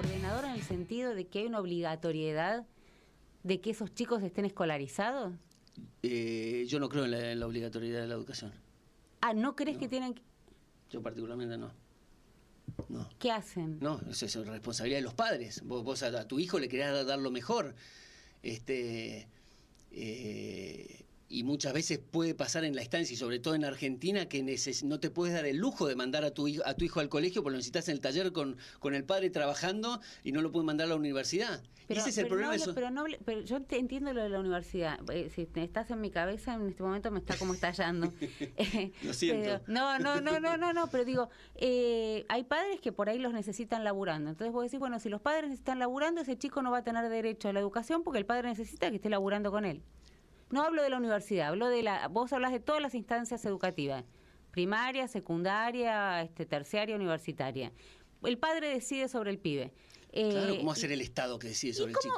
ordenador en el sentido de que hay una obligatoriedad de que esos chicos estén escolarizados? Yo no creo en la obligatoriedad de la educación. Ah, ¿no crees No. que tienen que...? Yo particularmente no. No. ¿Qué hacen? No, es responsabilidad de los padres. Vos a tu hijo le querés dar lo mejor. Y muchas veces puede pasar en la estancia, y sobre todo en Argentina, que no te puedes dar el lujo de mandar a tu hijo al colegio porque lo necesitas en el taller con el padre trabajando y no lo puedes mandar a la universidad. Y ese es el problema. Pero yo te entiendo lo de la universidad. Si estás en mi cabeza, en este momento me está como estallando. Lo siento. No, pero digo, hay padres que por ahí los necesitan laburando. Entonces vos decís, bueno, si los padres necesitan laburando, ese chico no va a tener derecho a la educación porque el padre necesita que esté laburando con él. No hablo de la universidad, vos hablas de todas las instancias educativas, primaria, secundaria, terciaria, universitaria. El padre decide sobre el pibe. Claro, ¿cómo va a ser el Estado que decide sobre el chico?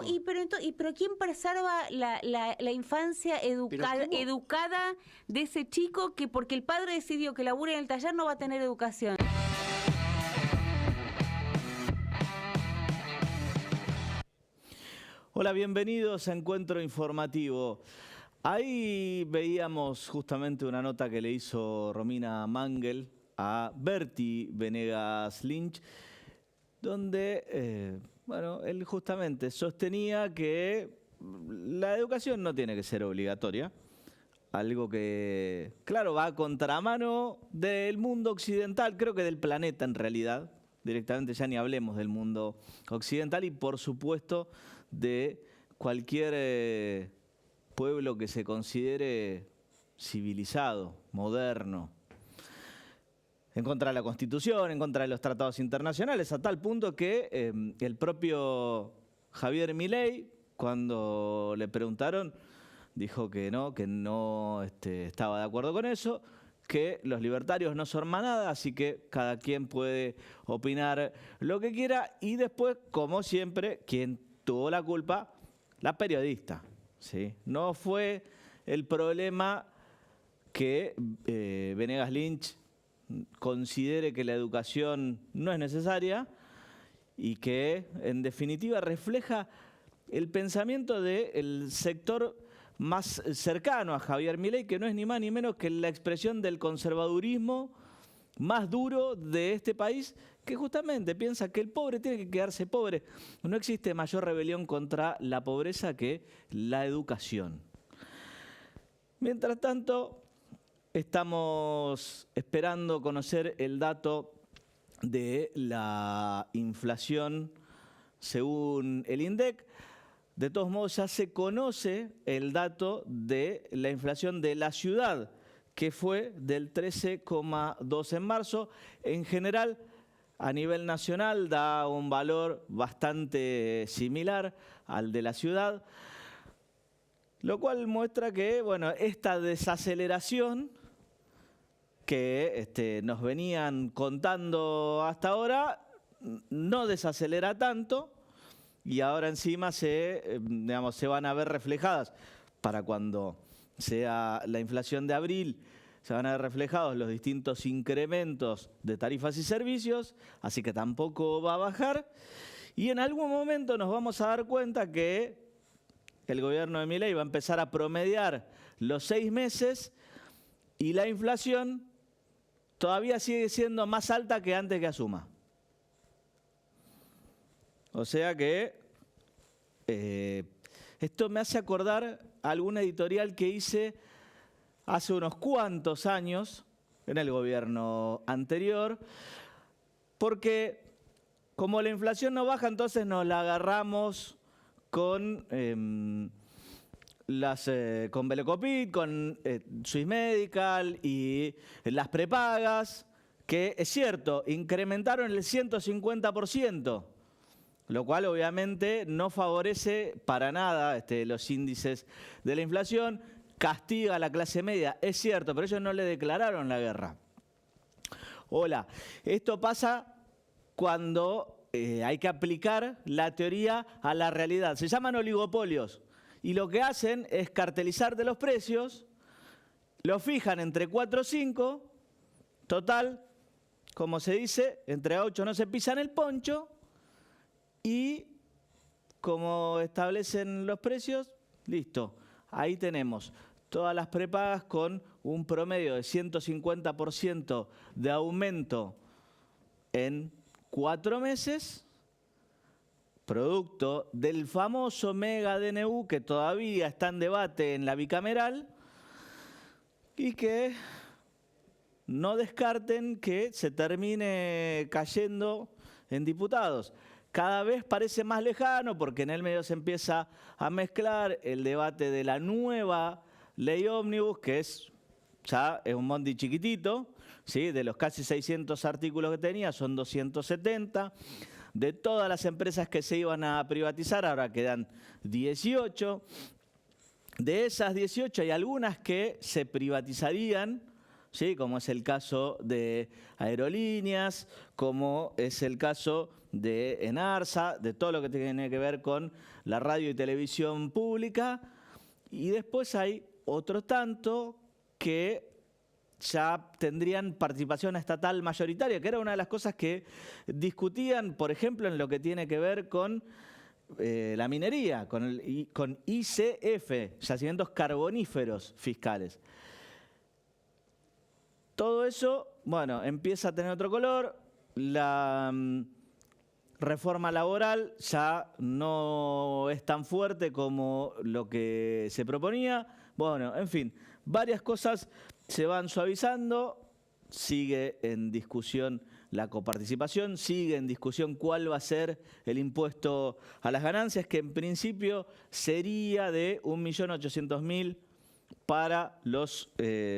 Pero ¿quién preserva la infancia educada de ese chico que porque el padre decidió que labure en el taller no va a tener educación? Hola, bienvenidos a Encuentro Informativo. Ahí veíamos justamente una nota que le hizo Romina Mangel a Berti Venegas Lynch, donde él justamente sostenía que la educación no tiene que ser obligatoria, algo que, claro, va a contramano del mundo occidental, creo que del planeta en realidad, directamente ya ni hablemos del mundo occidental y por supuesto de cualquier pueblo que se considere civilizado, moderno, en contra de la Constitución, en contra de los tratados internacionales, a tal punto que el propio Javier Milei, cuando le preguntaron, dijo que no estaba de acuerdo con eso, que los libertarios no son manada, así que cada quien puede opinar lo que quiera, y después, como siempre, quien tuvo la culpa, la periodista. ¿Sí? No fue el problema que Venegas Lynch considere que la educación no es necesaria y que en definitiva refleja el pensamiento del sector más cercano a Javier Milei, que no es ni más ni menos que la expresión del conservadurismo más duro de este país, que justamente piensa que el pobre tiene que quedarse pobre. No existe mayor rebelión contra la pobreza que la educación. Mientras tanto, estamos esperando conocer el dato de la inflación según el INDEC. De todos modos, ya se conoce el dato de la inflación de la ciudad, que fue del 13,2 en marzo. En general, a nivel nacional, da un valor bastante similar al de la ciudad, lo cual muestra que, esta desaceleración que nos venían contando hasta ahora no desacelera tanto y ahora encima se van a ver reflejadas para cuando sea la inflación de abril, se van a ver reflejados los distintos incrementos de tarifas y servicios, así que tampoco va a bajar. Y en algún momento nos vamos a dar cuenta que el gobierno de Milei va a empezar a promediar los 6 meses y la inflación todavía sigue siendo más alta que antes que asuma. O sea que esto me hace acordar a algún editorial que hice hace unos cuantos años en el gobierno anterior, porque como la inflación no baja, entonces nos la agarramos con con Belocopit, con Swiss Medical y las prepagas, que es cierto, incrementaron el 150%, lo cual obviamente no favorece para nada los índices de la inflación, castiga a la clase media, es cierto, pero ellos no le declararon la guerra. Hola, esto pasa cuando hay que aplicar la teoría a la realidad. Se llaman oligopolios y lo que hacen es cartelizarte los precios, los fijan entre 4 o 5, total, como se dice, entre 8 no se pisan el poncho, y como establecen los precios, listo, ahí tenemos todas las prepagas con un promedio de 150% de aumento en 4 meses, producto del famoso mega DNU que todavía está en debate en la bicameral y que no descarten que se termine cayendo en diputados. Cada vez parece más lejano porque en el medio se empieza a mezclar el debate de la nueva ley ómnibus, que ya es un mondi chiquitito, ¿sí? De los casi 600 artículos que tenía, son 270. De todas las empresas que se iban a privatizar, ahora quedan 18. De esas 18 hay algunas que se privatizarían, ¿sí? Como es el caso de Aerolíneas, como es el caso de Enarsa, de todo lo que tiene que ver con la radio y televisión pública. Y después hay otro tanto que ya tendrían participación estatal mayoritaria, que era una de las cosas que discutían, por ejemplo, en lo que tiene que ver con la minería, con YCF, yacimientos carboníferos fiscales. Todo eso, bueno, empieza a tener otro color. La reforma laboral ya no es tan fuerte como lo que se proponía. Bueno, en fin, varias cosas se van suavizando. Sigue en discusión la coparticipación, sigue en discusión cuál va a ser el impuesto a las ganancias, que en principio sería de 1.800.000 para los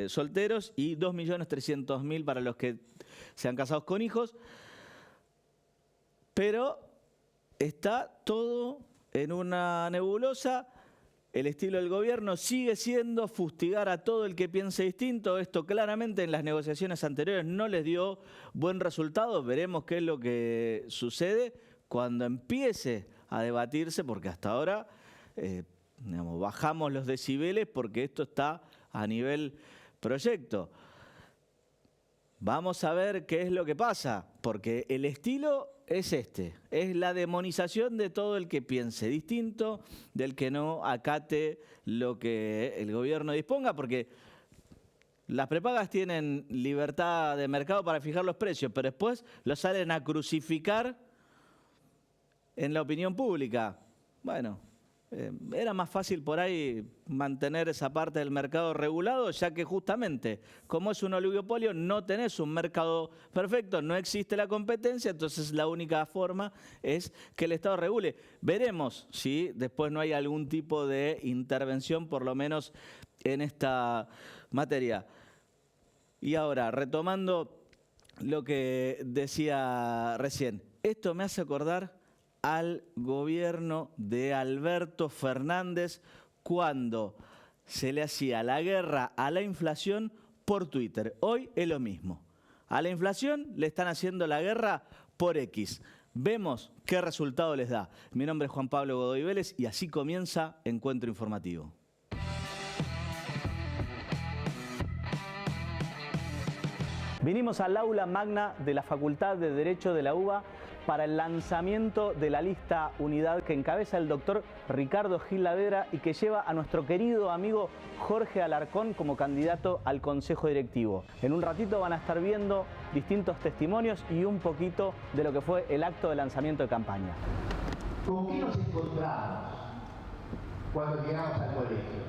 solteros y 2.300.000 para los que sean casados con hijos. Pero está todo en una nebulosa. El estilo del gobierno sigue siendo fustigar a todo el que piense distinto. Esto claramente en las negociaciones anteriores no les dio buen resultado. Veremos qué es lo que sucede cuando empiece a debatirse, porque hasta ahora bajamos los decibeles porque esto está a nivel proyecto. Vamos a ver qué es lo que pasa, porque el estilo es es la demonización de todo el que piense distinto, del que no acate lo que el gobierno disponga, porque las prepagas tienen libertad de mercado para fijar los precios, pero después los salen a crucificar en la opinión pública. Bueno, era más fácil por ahí mantener esa parte del mercado regulado, ya que justamente, como es un oligopolio, no tenés un mercado perfecto, no existe la competencia, entonces la única forma es que el Estado regule. Veremos si después no hay algún tipo de intervención, por lo menos en esta materia. Y ahora, retomando lo que decía recién, esto me hace acordar al gobierno de Alberto Fernández cuando se le hacía la guerra a la inflación por Twitter. Hoy es lo mismo. A la inflación le están haciendo la guerra por X. Vemos qué resultado les da. Mi nombre es Juan Pablo Godoy Vélez y así comienza Encuentro Informativo. Vinimos al aula magna de la Facultad de Derecho de la UBA para el lanzamiento de la lista unidad que encabeza el doctor Ricardo Gil Lavedra y que lleva a nuestro querido amigo Jorge Alarcón como candidato al Consejo Directivo. En un ratito van a estar viendo distintos testimonios y un poquito de lo que fue el acto de lanzamiento de campaña. ¿Con qué nos encontramos cuando llegamos al colegio?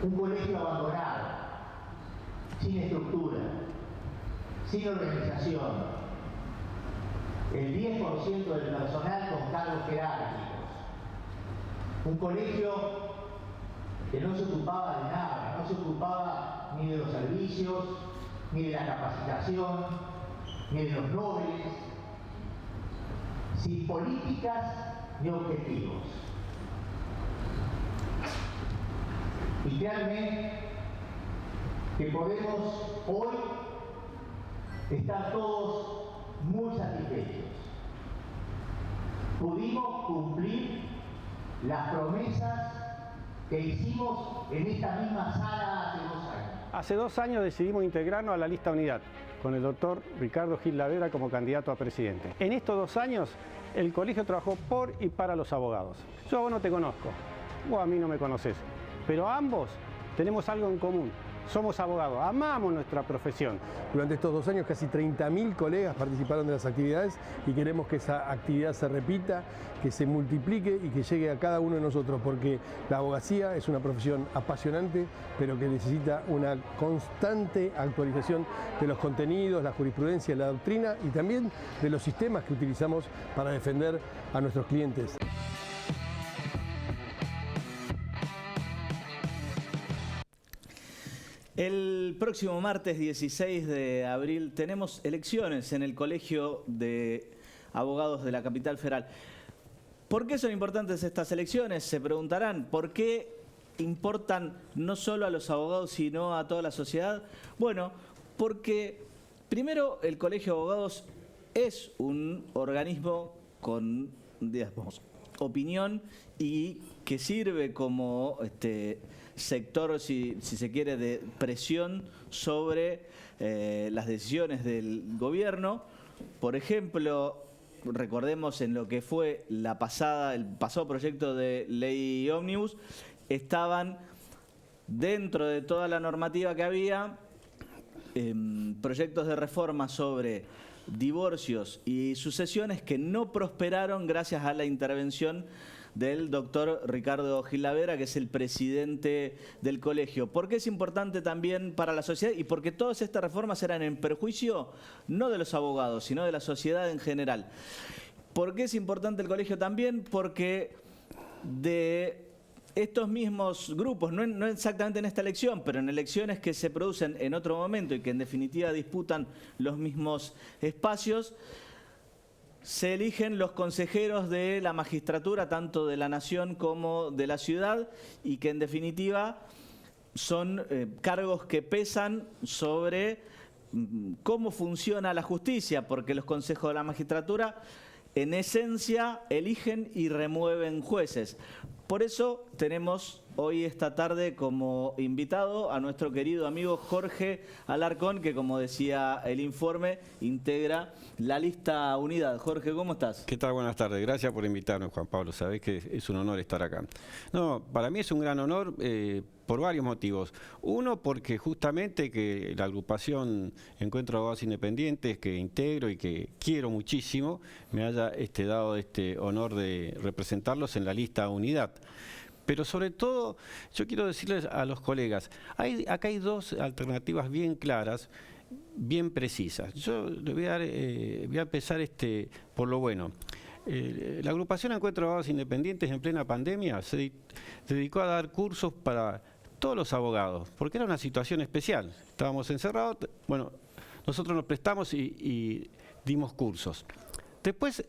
Un colegio abandonado, sin estructura, sin organización. El 10% del personal con cargos jerárquicos. Un colegio que no se ocupaba de nada, no se ocupaba ni de los servicios, ni de la capacitación, ni de los nobles, sin políticas ni objetivos. Y créanme que podemos hoy estar todos muy satisfechos. Pudimos cumplir las promesas que hicimos en esta misma sala hace 2 años. Hace 2 años decidimos integrarnos a la lista Unidad, con el doctor Ricardo Gil Lavera como candidato a presidente. En estos 2 años, el colegio trabajó por y para los abogados. Yo a vos no te conozco, vos a mí no me conoces, pero ambos tenemos algo en común. Somos abogados, amamos nuestra profesión. Durante estos 2 años casi 30.000 colegas participaron de las actividades y queremos que esa actividad se repita, que se multiplique y que llegue a cada uno de nosotros, porque la abogacía es una profesión apasionante, pero que necesita una constante actualización de los contenidos, la jurisprudencia, la doctrina y también de los sistemas que utilizamos para defender a nuestros clientes. El próximo martes 16 de abril tenemos elecciones en el Colegio de Abogados de la Capital Federal. ¿Por qué son importantes estas elecciones? Se preguntarán. ¿Por qué importan no solo a los abogados, sino a toda la sociedad? Bueno, porque primero el Colegio de Abogados es un organismo con, digamos, opinión y que sirve como sector, si se quiere, de presión sobre las decisiones del gobierno. Por ejemplo, recordemos en lo que fue el pasado proyecto de ley ómnibus, estaban dentro de toda la normativa que había proyectos de reforma sobre divorcios y sucesiones que no prosperaron gracias a la intervención del doctor Ricardo Gil Lavera, que es el presidente del colegio. ¿Por qué es importante también para la sociedad? Y porque todas estas reformas eran en perjuicio no de los abogados, sino de la sociedad en general. ¿Por qué es importante el colegio también? Porque de estos mismos grupos, no exactamente en esta elección, pero en elecciones que se producen en otro momento y que en definitiva disputan los mismos espacios, se eligen los consejeros de la magistratura, tanto de la nación como de la ciudad, y que en definitiva son cargos que pesan sobre cómo funciona la justicia, porque los consejos de la magistratura en esencia eligen y remueven jueces. Por eso tenemos hoy esta tarde como invitado a nuestro querido amigo Jorge Alarcón, que como decía el informe, integra la lista Unidad. Jorge, ¿cómo estás? ¿Qué tal? Buenas tardes. Gracias por invitarnos, Juan Pablo. Sabés que es un honor estar acá. No, para mí es un gran honor por varios motivos. Uno, porque justamente que la agrupación Encuentro de Abogados Independientes, que integro y que quiero muchísimo, me haya dado este honor de representarlos en la lista Unidad. Pero sobre todo, yo quiero decirles a los colegas, acá hay 2 alternativas bien claras, bien precisas. Yo le voy a empezar por lo bueno. La agrupación Encuentro de Abogados Independientes en plena pandemia se dedicó a dar cursos para todos los abogados, porque era una situación especial. Estábamos encerrados, bueno, nosotros nos prestamos y dimos cursos. Después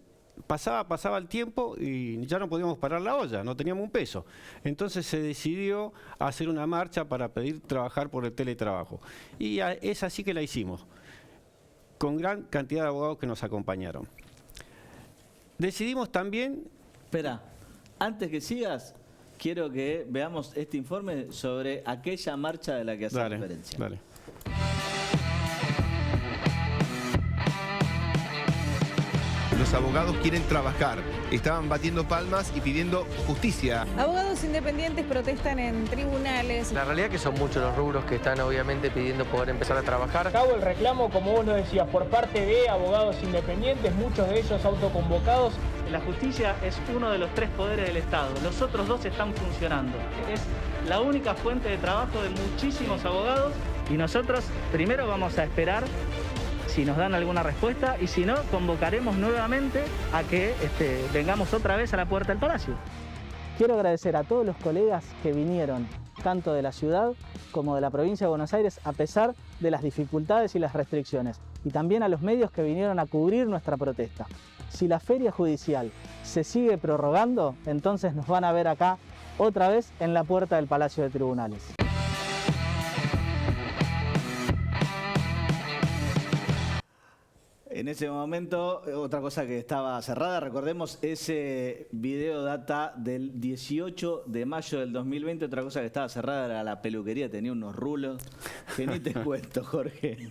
pasaba el tiempo y ya no podíamos parar la olla, no teníamos un peso. Entonces se decidió hacer una marcha para pedir trabajar por el teletrabajo. Y es así que la hicimos, con gran cantidad de abogados que nos acompañaron. Decidimos también... Espera, antes que sigas, quiero que veamos este informe sobre aquella marcha de la que hace referencia. Dale. Los abogados quieren trabajar, estaban batiendo palmas y pidiendo justicia. Abogados independientes protestan en tribunales. La realidad es que son muchos los rubros que están obviamente pidiendo poder empezar a trabajar. Acabo el reclamo, como vos lo decías, por parte de abogados independientes, muchos de ellos autoconvocados. La justicia es uno de los 3 poderes del Estado, los otros 2 están funcionando. Es la única fuente de trabajo de muchísimos abogados y nosotros primero vamos a esperar si nos dan alguna respuesta y si no, convocaremos nuevamente a que vengamos otra vez a la puerta del Palacio. Quiero agradecer a todos los colegas que vinieron, tanto de la ciudad como de la provincia de Buenos Aires, a pesar de las dificultades y las restricciones, y también a los medios que vinieron a cubrir nuestra protesta. Si la feria judicial se sigue prorrogando, entonces nos van a ver acá otra vez en la puerta del Palacio de Tribunales. En ese momento, otra cosa que estaba cerrada, recordemos, ese video data del 18 de mayo del 2020, otra cosa que estaba cerrada era la peluquería, tenía unos rulos, que ni te cuento, Jorge.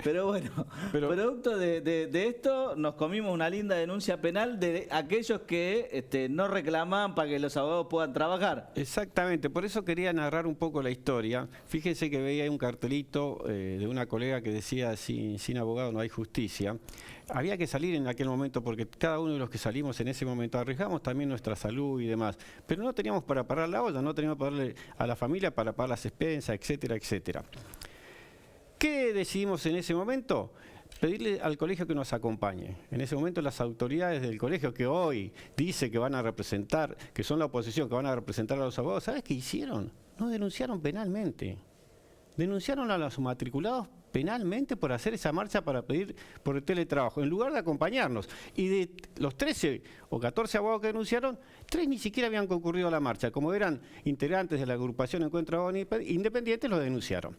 Pero bueno, producto de esto, nos comimos una linda denuncia penal de aquellos que no reclamaban para que los abogados puedan trabajar. Exactamente, por eso quería narrar un poco la historia. Fíjense que veía un cartelito de una colega que decía, sin abogado no hay justicia. Había que salir en aquel momento porque cada uno de los que salimos en ese momento arriesgamos también nuestra salud y demás, pero no teníamos para parar la olla, no teníamos para darle a la familia para pagar las expensas, etcétera, etcétera. ¿Qué decidimos en ese momento? Pedirle al colegio que nos acompañe. En ese momento las autoridades del colegio que hoy dice que van a representar, que son la oposición, que van a representar a los abogados, ¿sabes qué hicieron? No denunciaron penalmente. Denunciaron a los matriculados penalmente por hacer esa marcha para pedir por el teletrabajo, en lugar de acompañarnos. Y de los 13 o 14 abogados que denunciaron, 3 ni siquiera habían concurrido a la marcha. Como eran integrantes de la agrupación Encuentro de Abogados Independientes, los denunciaron.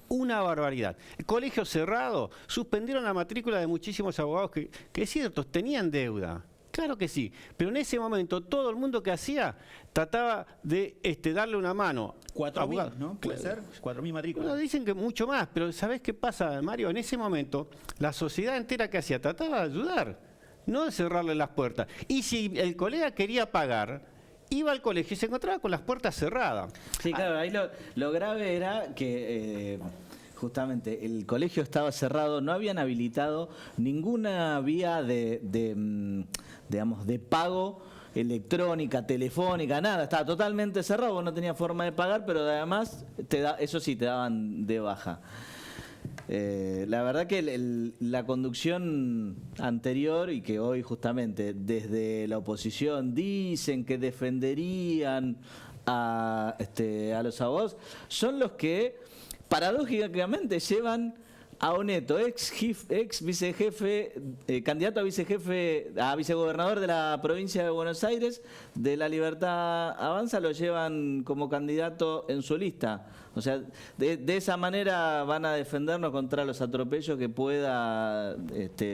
Una barbaridad. El colegio cerrado, suspendieron la matrícula de muchísimos abogados que es cierto, tenían deuda. Claro que sí, pero en ese momento todo el mundo que hacía trataba de darle una mano. 4.000, ¿no? ¿Puede ser? 4.000 matrículas. No, dicen que mucho más, pero ¿sabés qué pasa, Mario? En ese momento, la sociedad entera que hacía trataba de ayudar, no de cerrarle las puertas. Y si el colega quería pagar, iba al colegio y se encontraba con las puertas cerradas. Sí, claro, ahí lo grave era que... justamente, el colegio estaba cerrado, no habían habilitado ninguna vía digamos, de pago electrónica, telefónica, nada, estaba totalmente cerrado, vos no tenías forma de pagar, pero además, eso sí, te daban de baja. La verdad que la conducción anterior y que hoy justamente desde la oposición dicen que defenderían a los abogados, son los que paradójicamente llevan a Oneto, ex vicejefe, candidato a vicegobernador de la provincia de Buenos Aires, de La Libertad Avanza, lo llevan como candidato en su lista. O sea, de esa manera van a defendernos contra los atropellos que pueda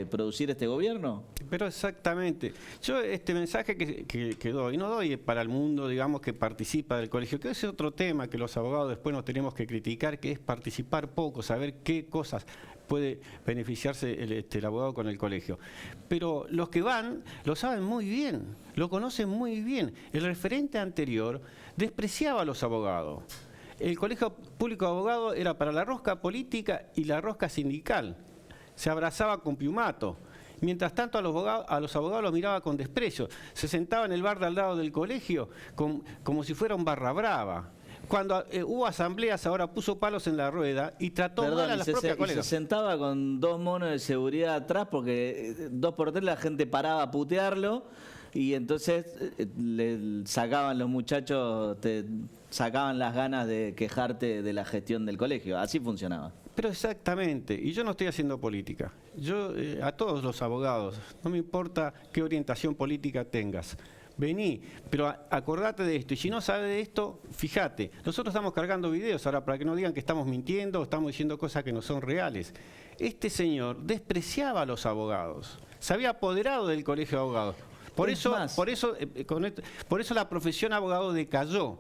producir este gobierno. Pero exactamente. Yo este mensaje que doy, no doy para el mundo, digamos, que participa del colegio, que ese es otro tema que los abogados después nos tenemos que criticar, que es participar poco, saber qué cosas puede beneficiarse el abogado con el colegio. Pero los que van lo saben muy bien, lo conocen muy bien. El referente anterior despreciaba a los abogados. El Colegio Público de Abogados era para la rosca política y la rosca sindical. Se abrazaba con piumato. Mientras tanto a los abogados los miraba con desprecio. Se sentaba en el bar de al lado del colegio como si fuera un barra brava. Cuando hubo asambleas, ahora puso palos en la rueda y trató mal a las propias colegas. Se sentaba con 2 monos de seguridad atrás porque 2 por 3 la gente paraba a putearlo y entonces le sacaban los muchachos, te sacaban las ganas de quejarte de la gestión del colegio. Así funcionaba. Pero exactamente, y yo no estoy haciendo política. Yo a todos los abogados, no me importa qué orientación política tengas. Vení, pero acordate de esto. Y si no sabes de esto, fíjate. Nosotros estamos cargando videos ahora para que no digan que estamos mintiendo o estamos diciendo cosas que no son reales. Este señor despreciaba a los abogados. Se había apoderado del colegio de abogados. Por eso la profesión abogado decayó.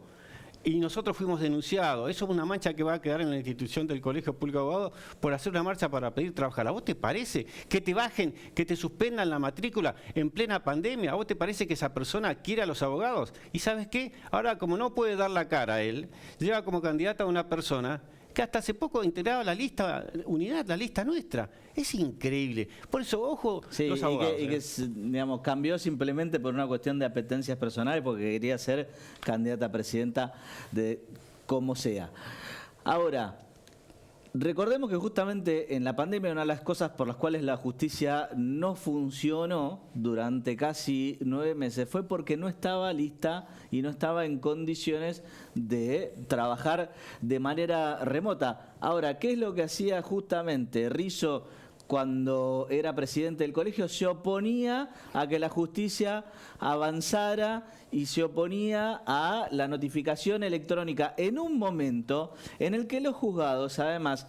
Y nosotros fuimos denunciados. Eso es una mancha que va a quedar en la institución del Colegio Público de Abogados por hacer una marcha para pedir trabajar. ¿A vos te parece que te bajen, que te suspendan la matrícula en plena pandemia? ¿A vos te parece que esa persona quiere a los abogados? ¿Y sabes qué? Ahora, como no puede dar la cara a él, lleva como candidata a una persona que hasta hace poco integraba la lista Unidad, la lista nuestra. Es increíble. Por eso, ojo, sí, los abogados. Y que digamos, cambió simplemente por una cuestión de apetencias personales porque quería ser candidata a presidenta de como sea. Ahora, recordemos que justamente en la pandemia una de las cosas por las cuales la justicia no funcionó durante casi 9 meses fue porque no estaba lista y no estaba en condiciones de trabajar de manera remota. Ahora, ¿qué es lo que hacía justamente Rizzo cuando era presidente del colegio? Se oponía a que la justicia avanzara y se oponía a la notificación electrónica en un momento en el que los juzgados, además,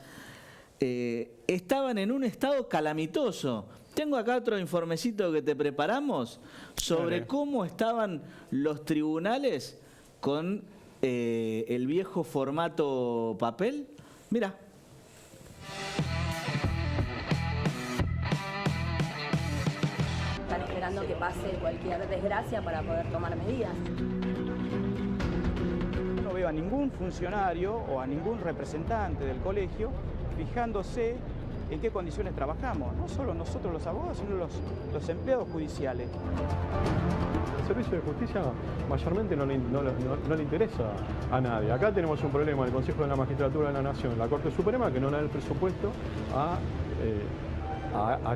estaban en un estado calamitoso. Tengo acá otro informecito que te preparamos sobre cómo estaban los tribunales con el viejo formato papel. Mira. Están esperando que pase cualquier desgracia para poder tomar medidas. No veo a ningún funcionario o a ningún representante del colegio fijándose en qué condiciones trabajamos, no solo nosotros los abogados, sino los empleados judiciales. El servicio de justicia mayormente no le interesa a nadie. Acá tenemos un problema del Consejo de la Magistratura de la Nación, la Corte Suprema, que no da el presupuesto a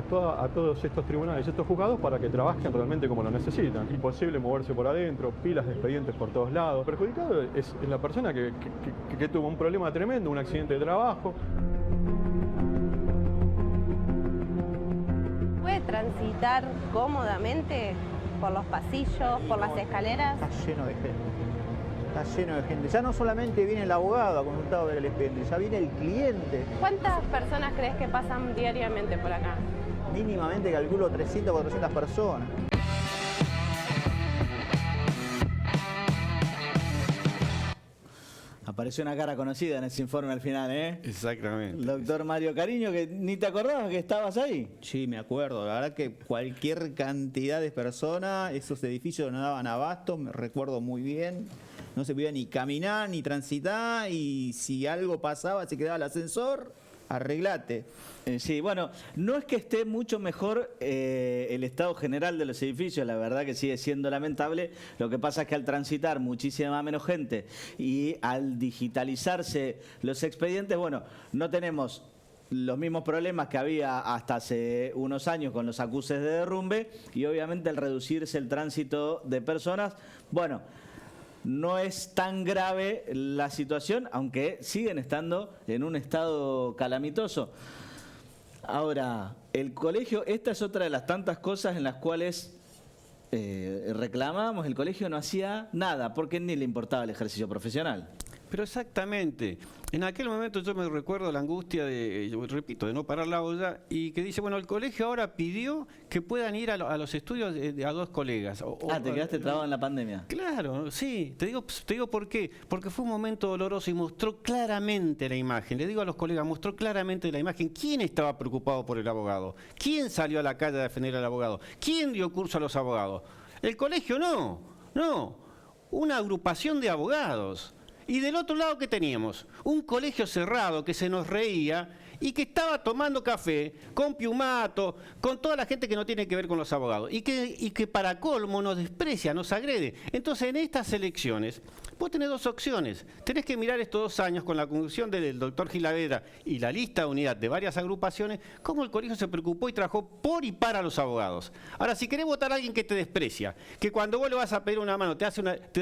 todos estos tribunales, estos juzgados, para que trabajen realmente como lo necesitan. Imposible moverse por adentro, pilas de expedientes por todos lados. Perjudicado es la persona que tuvo un problema tremendo, un accidente de trabajo. ¿Puede transitar cómodamente por los pasillos, por las escaleras? Está lleno de gente. Está lleno de gente. Ya no solamente viene el abogado a consultar a ver el expediente, ya viene el cliente. ¿Cuántas personas crees que pasan diariamente por acá? Mínimamente calculo 300 o 400 personas. Apareció una cara conocida en ese informe al final, ¿eh? Exactamente. El doctor Mario Cariño, que ni te acordabas que estabas ahí. Sí, me acuerdo. La verdad que cualquier cantidad de personas, esos edificios no daban abasto, me recuerdo muy bien. No se podía ni caminar, ni transitar, y si algo pasaba, se quedaba el ascensor, arreglate. Sí, bueno, no es que esté mucho mejor el estado general de los edificios, la verdad que sigue siendo lamentable. Lo que pasa es que al transitar muchísima menos gente y al digitalizarse los expedientes, bueno, no tenemos los mismos problemas que había hasta hace unos años con los acuses de derrumbe, y obviamente al reducirse el tránsito de personas, bueno, no es tan grave la situación, aunque siguen estando en un estado calamitoso. Ahora, el colegio, esta es otra de las tantas cosas en las cuales reclamábamos. El colegio no hacía nada porque ni le importaba el ejercicio profesional. Pero exactamente, en aquel momento yo me recuerdo la angustia de, repito, de no parar la olla, y que dice, bueno, el colegio ahora pidió que puedan ir a los estudios a dos colegas. ¿Te quedaste trabado en la pandemia? Claro, sí, te digo por qué, porque fue un momento doloroso y mostró claramente la imagen, le digo a los colegas, mostró claramente la imagen, quién estaba preocupado por el abogado, quién salió a la calle a defender al abogado, quién dio curso a los abogados. El colegio no, una agrupación de abogados. Y del otro lado, ¿qué teníamos? Un colegio cerrado que se nos reía y que estaba tomando café con Piumato, con toda la gente que no tiene que ver con los abogados, y que para colmo nos desprecia, nos agrede. Entonces, en estas elecciones, vos tenés dos opciones. Tenés que mirar estos 2 años con la conducción del doctor Gilavera y la lista de unidad de varias agrupaciones, cómo el colegio se preocupó y trabajó por y para los abogados. Ahora, si querés votar a alguien que te desprecia, que cuando vos le vas a pedir una mano te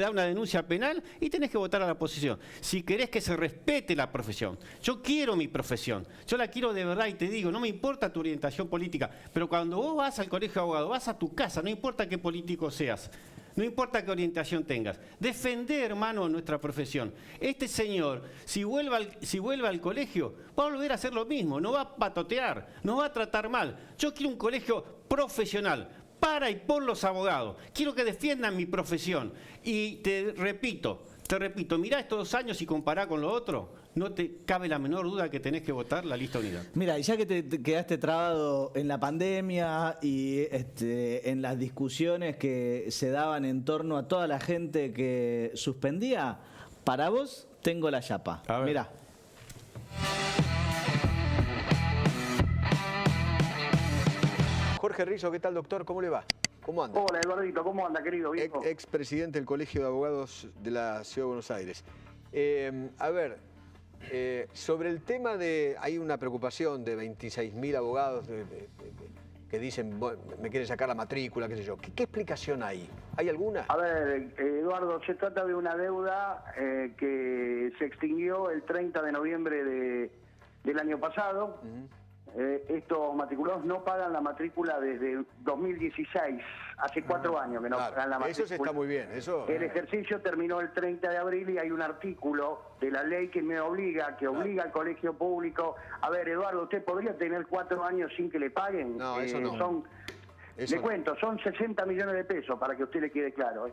da una denuncia penal, y tenés que votar a la oposición. Si querés que se respete la profesión. Yo quiero mi profesión. Yo la quiero de verdad, y te digo, no me importa tu orientación política, pero cuando vos vas al colegio de abogados, vas a tu casa, no importa qué político seas, no importa qué orientación tengas, defender, hermano, nuestra profesión. Este señor, si vuelve al colegio, va a volver a hacer lo mismo, no va a patotear, no va a tratar mal. Yo quiero un colegio profesional, para y por los abogados. Quiero que defiendan mi profesión. Y te repito, mirá estos 2 años y compará con lo otro. No te cabe la menor duda que tenés que votar la lista unidad. Mira, y ya que te quedaste trabado en la pandemia y en las discusiones que se daban en torno a toda la gente que suspendía, para vos tengo la chapa. Mirá. Jorge Rizzo, ¿qué tal, doctor? ¿Cómo le va? ¿Cómo anda? Hola, Eduardito, ¿cómo anda, querido viejo? Expresidente del Colegio de Abogados de la Ciudad de Buenos Aires. Sobre el tema de... Hay una preocupación de 26.000 abogados que dicen, bueno, me quieren sacar la matrícula, qué sé yo. ¿Qué explicación hay? ¿Hay alguna? A ver, Eduardo, se trata de una deuda que se extinguió el 30 de noviembre del año pasado. estos matriculados no pagan la matrícula desde 2016, hace 4 años que no pagan la matrícula. Eso está muy bien. El ejercicio terminó el 30 de abril y hay un artículo de la ley que obliga al colegio público. A ver, Eduardo, ¿usted podría tener 4 años sin que le paguen? No, eso no. Cuento, son 60 millones de pesos, para que a usted le quede claro.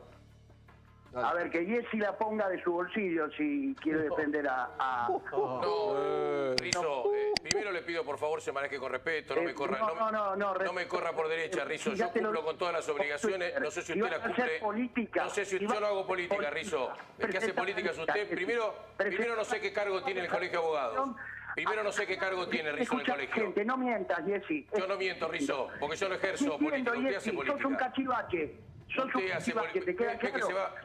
A ver, que Jessy la ponga de su bolsillo si quiere defender a... Rizzo, primero le pido por favor se maneje con respeto, no me corra, no me corra por derecha, Rizzo, yo cumplo con todas las obligaciones, no sé si usted la cumple, no sé si yo no hago política, Rizzo, el que hace política es usted, primero no sé qué cargo tiene en el colegio de abogados. Primero no sé qué cargo tiene Rizzo en el colegio. Gente, no mientas, Jessy. Yo no miento, Rizzo, porque yo no ejerzo política, usted hace política. Sos un cachivache. Usted hace política.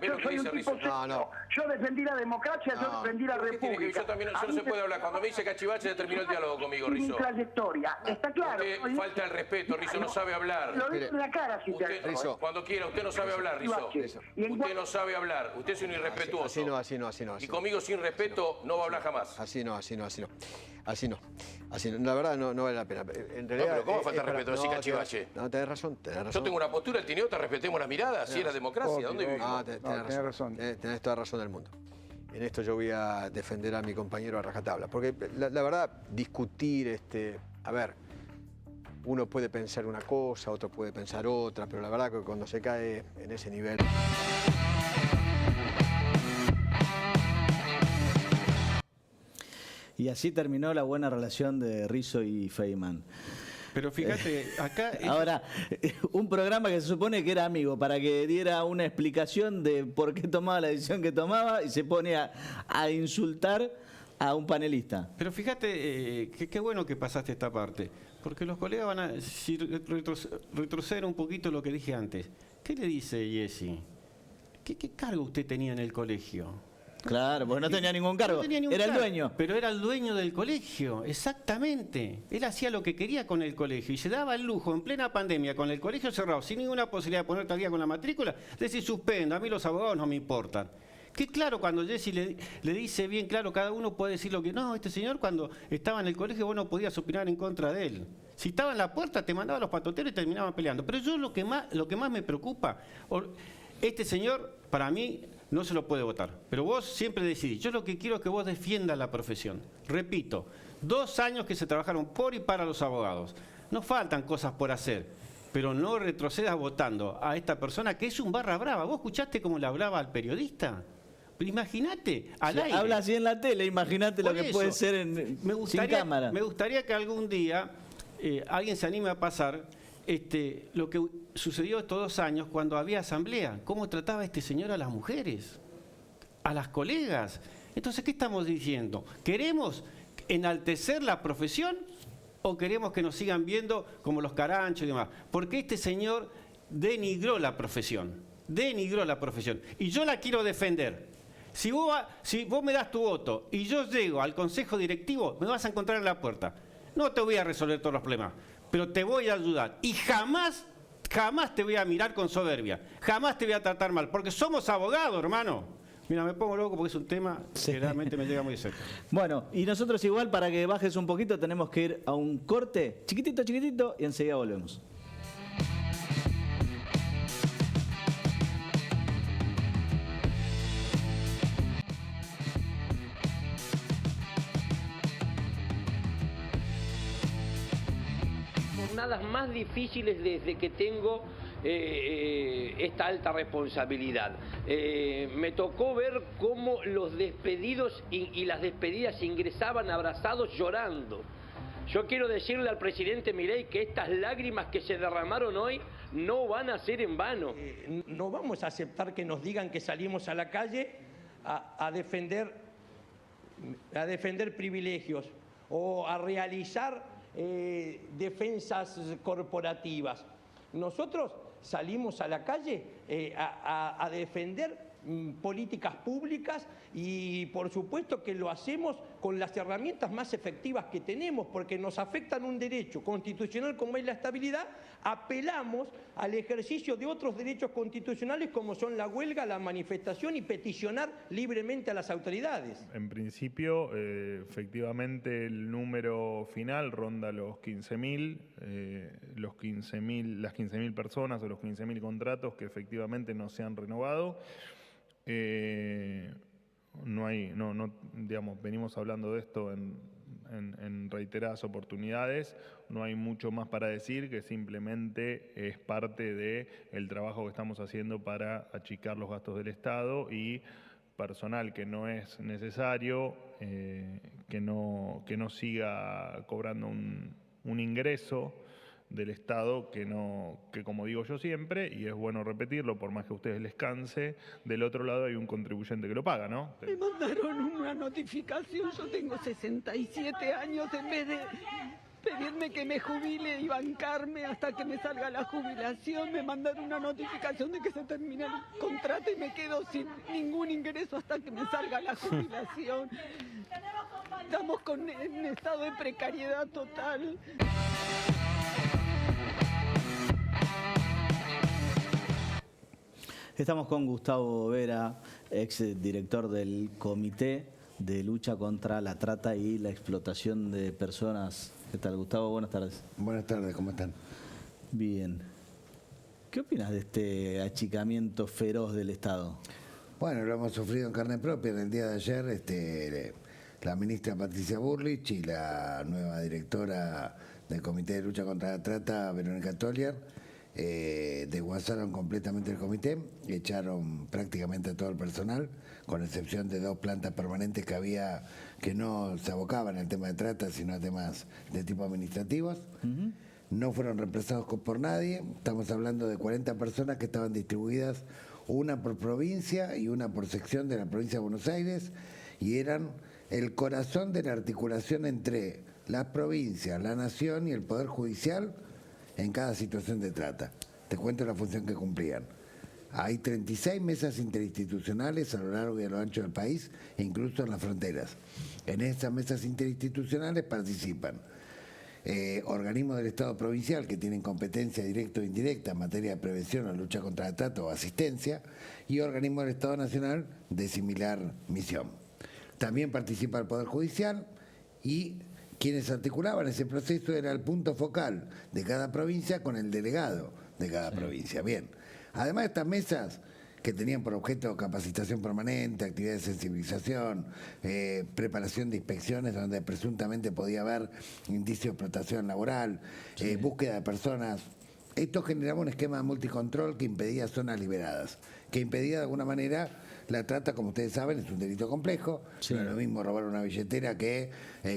Ve lo que dice Rizzo. Yo defendí la democracia, yo defendí la república. Yo también, yo no se puede hablar. Cuando me dice cachivache se terminó el diálogo conmigo, Rizzo. Mi trayectoria, está claro. Usted falta el respeto, Rizzo, no sabe hablar. Lo digo en la cara, si te Rizzo, cuando quiera, usted no sabe hablar, Rizzo. Usted no sabe hablar, usted es un irrespetuoso. Así no. Y conmigo sin respeto no va a hablar jamás. Así no. La verdad no vale la pena. En realidad, pero ¿cómo falta respeto? Así cachivache. No, tenés razón. Yo tengo una postura, él tiene otra, respetemos la mirada, si era democracia, ¿dónde vivimos? Tenés razón. Tenés toda razón del mundo. En esto yo voy a defender a mi compañero a rajatabla. Porque la verdad, discutir, a ver, uno puede pensar una cosa, otro puede pensar otra, pero la verdad que cuando se cae en ese nivel... Y así terminó la buena relación de Rizzo y Feynman. Pero fíjate, acá... Ahora, un programa que se supone que era amigo, para que diera una explicación de por qué tomaba la decisión que tomaba y se pone a insultar a un panelista. Pero fíjate, qué bueno que pasaste esta parte, porque los colegas van a retroceder un poquito lo que dije antes. ¿Qué le dice Jessy? ¿Qué cargo usted tenía en el colegio? Claro, porque no tenía ningún cargo, era el dueño. Pero era el dueño del colegio, exactamente. Él hacía lo que quería con el colegio y se daba el lujo en plena pandemia, con el colegio cerrado, sin ninguna posibilidad de ponerte al día con la matrícula, de decir suspendo, a mí los abogados no me importan. Que claro, cuando Jessy le dice bien claro, cada uno puede decir lo que... No, este señor cuando estaba en el colegio vos no podías opinar en contra de él. Si estaba en la puerta te mandaba a los patoteros y terminaban peleando. Pero yo lo que más me preocupa, este señor para mí... no se lo puede votar, pero vos siempre decidís. Yo lo que quiero es que vos defiendas la profesión. Repito, 2 años que se trabajaron por y para los abogados. No faltan cosas por hacer, pero no retrocedas votando a esta persona que es un barra brava. ¿Vos escuchaste cómo le hablaba al periodista? Pero imagínate, al aire. Habla así en la tele, imagínate lo que puede ser sin cámara. Me gustaría que algún día alguien se anime a pasar lo que sucedió estos 2 años cuando había asamblea. ¿Cómo trataba este señor a las mujeres? A las colegas. Entonces, ¿qué estamos diciendo? ¿Queremos enaltecer la profesión o queremos que nos sigan viendo como los caranchos y demás? Porque este señor denigró la profesión. Denigró la profesión. Y yo la quiero defender. Si vos me das tu voto y yo llego al consejo directivo, me vas a encontrar en la puerta. No te voy a resolver todos los problemas, pero te voy a ayudar. Y jamás te voy a mirar con soberbia. Jamás te voy a tratar mal, porque somos abogados, hermano. Mira, me pongo loco porque es un tema que realmente me llega muy cerca. Bueno, y nosotros igual, para que bajes un poquito, tenemos que ir a un corte chiquitito, y enseguida volvemos. Jornadas más difíciles desde que tengo esta alta responsabilidad. Me tocó ver cómo los despedidos y las despedidas ingresaban abrazados llorando. Yo quiero decirle al presidente Milei que estas lágrimas que se derramaron hoy no van a ser en vano. No vamos a aceptar que nos digan que salimos a la calle a defender privilegios o a realizar defensas corporativas. Nosotros salimos a la calle a defender políticas públicas y por supuesto que lo hacemos con las herramientas más efectivas que tenemos, porque nos afectan un derecho constitucional como es la estabilidad, apelamos al ejercicio de otros derechos constitucionales como son la huelga, la manifestación y peticionar libremente a las autoridades. En principio, efectivamente el número final ronda los 15.000, las 15.000 personas o los 15.000 contratos que efectivamente no se han renovado. Digamos, venimos hablando de esto en reiteradas oportunidades, no hay mucho más para decir, que simplemente es parte del trabajo que estamos haciendo para achicar los gastos del Estado y personal que no es necesario, que no siga cobrando un ingreso del Estado que como digo yo siempre, y es bueno repetirlo por más que a ustedes les canse, del otro lado hay un contribuyente que lo paga, ¿no? Me mandaron una notificación, yo tengo 67 años, en vez de pedirme que me jubile y bancarme hasta que me salga la jubilación, me mandaron una notificación de que se termina el contrato y me quedo sin ningún ingreso hasta que me salga la jubilación. Estamos en estado de precariedad total. Estamos con Gustavo Vera, ex director del Comité de Lucha contra la Trata y la Explotación de Personas. ¿Qué tal, Gustavo? Buenas tardes. Buenas tardes, ¿cómo están? Bien. ¿Qué opinas de este achicamiento feroz del Estado? Bueno, lo hemos sufrido en carne propia. En el día de ayer, la ministra Patricia Bullrich y la nueva directora del Comité de Lucha contra la Trata, Verónica Toliar, desguazaron completamente el comité, echaron prácticamente a todo el personal, con excepción de 2 plantas permanentes que había que no se abocaban al tema de trata, sino a temas de tipo administrativos. No fueron reemplazados por nadie. Estamos hablando de 40 personas que estaban distribuidas, una por provincia y una por sección de la provincia de Buenos Aires, y eran el corazón de la articulación entre las provincias, la nación y el Poder Judicial en cada situación de trata. Te cuento la función que cumplían. Hay 36 mesas interinstitucionales a lo largo y a lo ancho del país, e incluso en las fronteras. En esas mesas interinstitucionales participan organismos del Estado provincial que tienen competencia directa o indirecta en materia de prevención o lucha contra la trata o asistencia, y organismos del Estado nacional de similar misión. También participa el Poder Judicial, y quienes articulaban ese proceso era el punto focal de cada provincia con el delegado de cada provincia. Bien, además de estas mesas que tenían por objeto capacitación permanente, actividades de sensibilización, preparación de inspecciones donde presuntamente podía haber indicios de explotación laboral, búsqueda de personas. Esto generaba un esquema de multicontrol que impedía zonas liberadas, que impedía de alguna manera la trata. Como ustedes saben, es un delito complejo. No es lo mismo robar una billetera que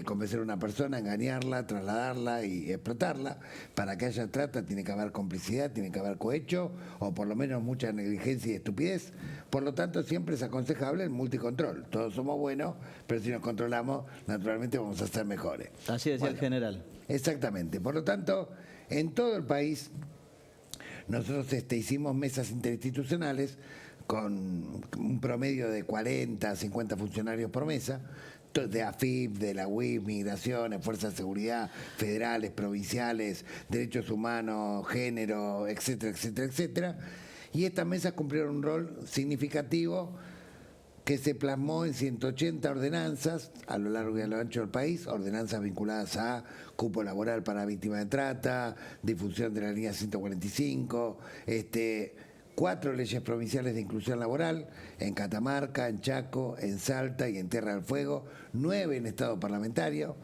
convencer a una persona, engañarla, trasladarla y explotarla. Para que haya trata tiene que haber complicidad, tiene que haber cohecho, o por lo menos mucha negligencia y estupidez. Por lo tanto, siempre es aconsejable el multicontrol. Todos somos buenos, pero si nos controlamos, naturalmente vamos a ser mejores. Así decía el general. Exactamente. Por lo tanto, en todo el país nosotros hicimos mesas interinstitucionales con un promedio de 40 a 50 funcionarios por mesa, de AFIP, de la UIF, Migraciones, Fuerzas de Seguridad, federales, provinciales, derechos humanos, género, etcétera, etcétera, etcétera. Y estas mesas cumplieron un rol significativo que se plasmó en 180 ordenanzas a lo largo y a lo ancho del país, ordenanzas vinculadas a cupo laboral para víctimas de trata, difusión de la línea 145, 4 leyes provinciales de inclusión laboral, en Catamarca, en Chaco, en Salta y en Tierra del Fuego, 9 en estado parlamentario,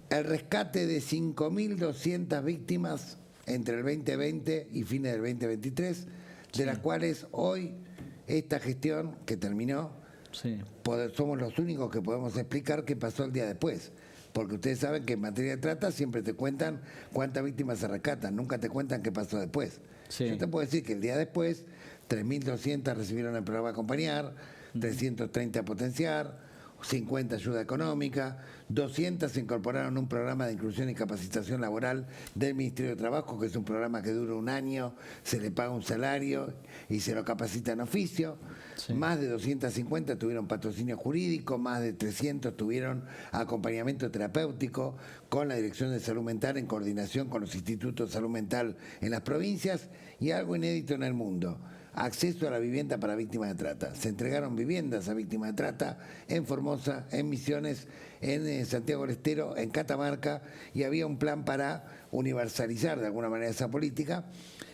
el rescate de 5.200 víctimas entre el 2020 y fines del 2023, de las cuales hoy esta gestión que terminó, somos los únicos que podemos explicar qué pasó el día después. Porque ustedes saben que en materia de trata siempre te cuentan cuántas víctimas se rescatan, nunca te cuentan qué pasó después. Yo te puedo decir que el día después, 3.200 recibieron el programa Acompañar, 330 Potenciar, 50 ayuda económica, 200 se incorporaron a un programa de inclusión y capacitación laboral del Ministerio de Trabajo, que es un programa que dura un año, se le paga un salario y se lo capacita en oficio. Sí. Más de 250 tuvieron patrocinio jurídico, más de 300 tuvieron acompañamiento terapéutico con la Dirección de Salud Mental en coordinación con los institutos de salud mental en las provincias, y algo inédito en el mundo: acceso a la vivienda para víctimas de trata. Se entregaron viviendas a víctimas de trata en Formosa, en Misiones, en Santiago del Estero, en Catamarca, y había un plan para universalizar de alguna manera esa política.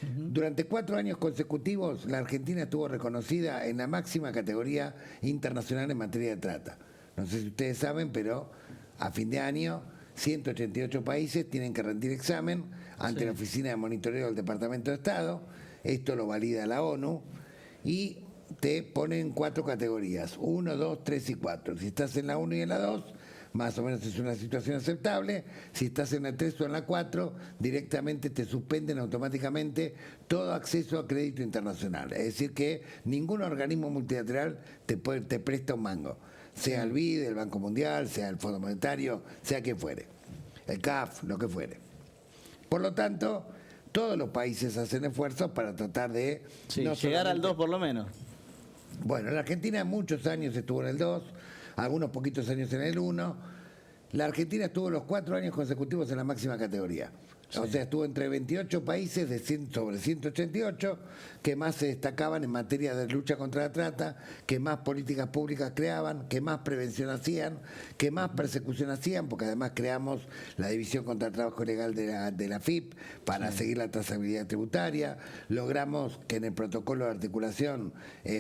Durante 4 años consecutivos, la Argentina estuvo reconocida en la máxima categoría internacional en materia de trata. No sé si ustedes saben, pero a fin de año 188 países tienen que rendir examen ante la Oficina de Monitoreo del Departamento de Estado. Esto lo valida la ONU y te ponen 4 categorías: 1, 2, 3 y 4. Si estás en la 1 y en la 2, más o menos es una situación aceptable. Si estás en la 3 o en la 4, directamente te suspenden automáticamente todo acceso a crédito internacional. Es decir, que ningún organismo multilateral te presta un mango, sea el BID, el Banco Mundial, sea el Fondo Monetario, sea quien fuere, el CAF, lo que fuere. Por lo tanto, todos los países hacen esfuerzos para tratar de... no llegar al 2 por lo menos. Bueno, la Argentina muchos años estuvo en el 2, algunos poquitos años en el 1. La Argentina estuvo los 4 años consecutivos en la máxima categoría. Sí. O sea, estuvo entre 28 países de sobre 188 que más se destacaban en materia de lucha contra la trata, que más políticas públicas creaban, que más prevención hacían, que más persecución hacían, porque además creamos la División contra el Trabajo Ilegal de la FIP para seguir la trazabilidad tributaria. Logramos que en el protocolo de articulación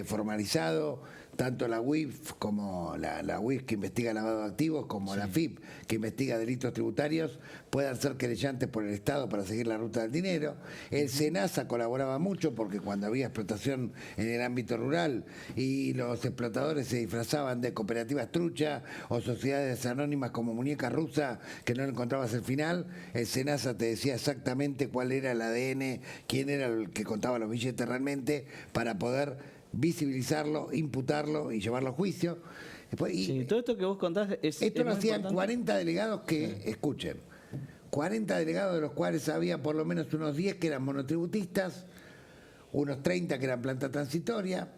formalizado, tanto la UIF como la UIF, que investiga lavado de activos, como la FIP, que investiga delitos tributarios, puedan ser querellantes por el Estado para seguir la ruta del dinero. El SENASA colaboraba mucho, porque cuando había explotación en el ámbito rural y los explotadores se disfrazaban de cooperativas trucha o sociedades anónimas como muñeca rusa que no encontrabas el final, el SENASA te decía exactamente cuál era el ADN, quién era el que contaba los billetes realmente, para poder visibilizarlo, imputarlo y llevarlo a juicio. Después, todo esto que vos contás esto lo hacían 40 delegados que, escuchen, 40 delegados, de los cuales había por lo menos unos 10 que eran monotributistas, unos 30 que eran planta transitoria,